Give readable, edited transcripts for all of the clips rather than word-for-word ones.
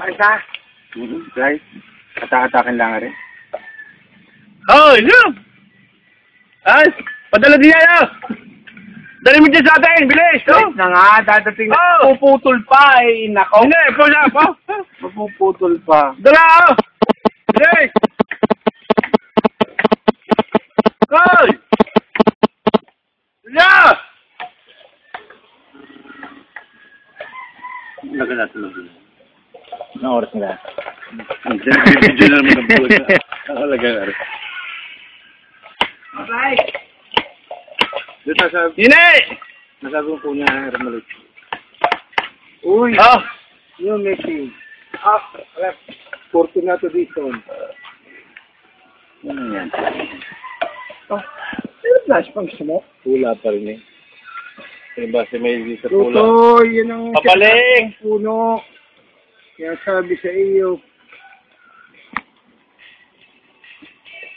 Isa? Guys, atake-atakin lang rin. Oh, yun! Ay, padala din yan, Dali mo dyan sa atin, bilis, no? Na nga, dadating na. Oh! Puputol pa eh, nako. Hindi, po na, po. Puputol pa. Dala, Bilis! Hoy! Dala! Laga natin lang. Anong oras nila? Diyan na naman ang buwan. Nakalaga nga rin. Okay. Hine! Nasabi ko po niya, Hermalit. Uy! Oh! Yung Messi. Up, left. Fortunato Dizon. Ano yan? Oh, ano flash pang gusto mo? Pula pa rin eh. Diba si Maylin sa pula? Tutoy, yan ang Papaling! puno. Kaya sabi sa iyo.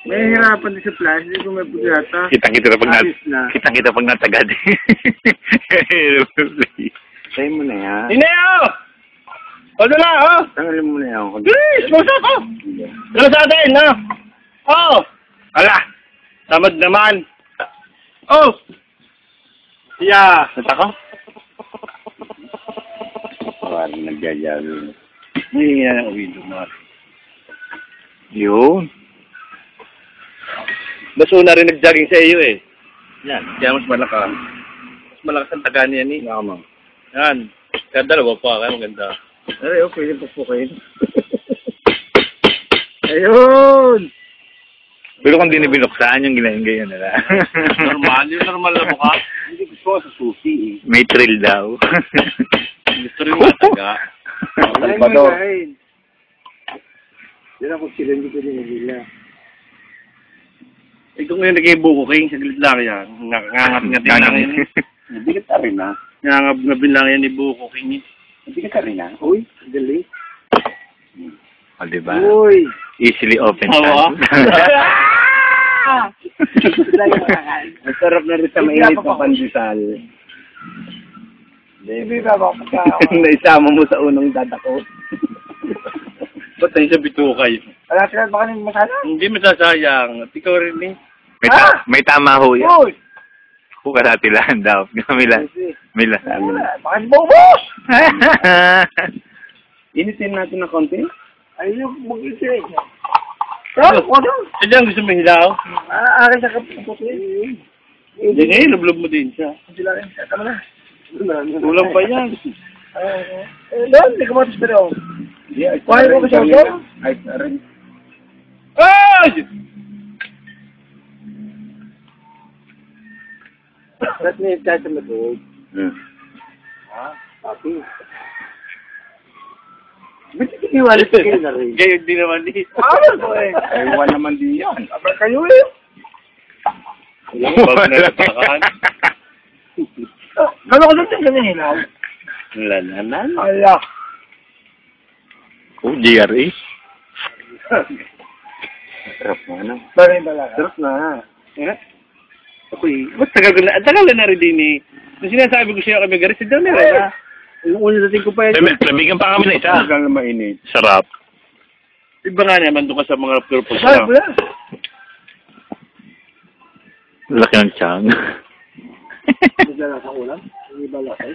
May hirapan din sa flash, hindi ko may pagkata. Kitang-kita na. Kitang-kita pag natagad. Say mo na yan. Hine, oh! O, dala, oh! Tanggalin mo na yan. Bilis! Masak, oh! Dala sa atin, no? Oh! Ala! Tamad naman! Oh! Yeah! Nata ko? Parang nagyayalo. Hindi yan ang uwi doon, Yun. Mas una rin nag-jogging sa iyo, eh. Yan. Kaya mas malakas. Mas malakas ang taga niya, ni. Lamang. Yan. Kaya dalawa pa, kaya maganda. Ay, okay, yung pupukin. Ayun! Pero kung di binuksan yung ginayin nila. Normal, yung normal na mukha. Hindi gusto ko sa susi eh. May thrill daw. Gusto rin mataga. Salvador. Yan ako sila, hindi ko nila. Eh, kung ngayon nag-ibuko king, saglit lang yan. Nangangat-ngat lang yan. Nabigat ka rin na. Nangangat-ngat lang yan ni Buko King. Nabigat ka rin na. Uy, dali. O, diba? Uy! Easily open Tawa. Masarap na rin sa mainit na pandesal. Hindi ba ba naisama mo sa unang dadako? Ba't tayo sa bitukay? Wala sila ba kanina masala? Hindi masasayang. At ikaw rin eh. May tama ho yan. Uy! Kukadatilan daw. Mila. Bakit bubos? Initin natin ng konti? Ayun, mag-isip. Ano? Sadyang gusto mo hilaw? Akin sa kaputi. Hindi nga yun, lublob mo din siya. Sila rin. Tama na. Kulang pa yan. Doon, hindi ko matas pero. Kuhay ko ba siya ito? Ay, rin. Ay! Ba't may kahit sa matulog? Papi. Ba't kiniwala sa kayo na rin? Gayon din naman din. Ano eh? Ewan naman din yan. Aba kayo eh. Bag na natakan. Gano'n ko doon ka hilaw? Lalanan. Ala. Oh, GRE. Sarap mo, ano? Baray bala. Sarap na. Eh? Ako eh. Ba't tagal na rin din eh. Nung sinasabi ko siya kami garis, daw na rin ha. Yung una dating ko pa yan. Labigan pa kami na isa. Hanggang na mainit. Sarap. Iba nga naman doon ka sa mga purpose Saan lang. pula? Laki ng tiyang. Nagdala sa ulam? Hindi ba lakay?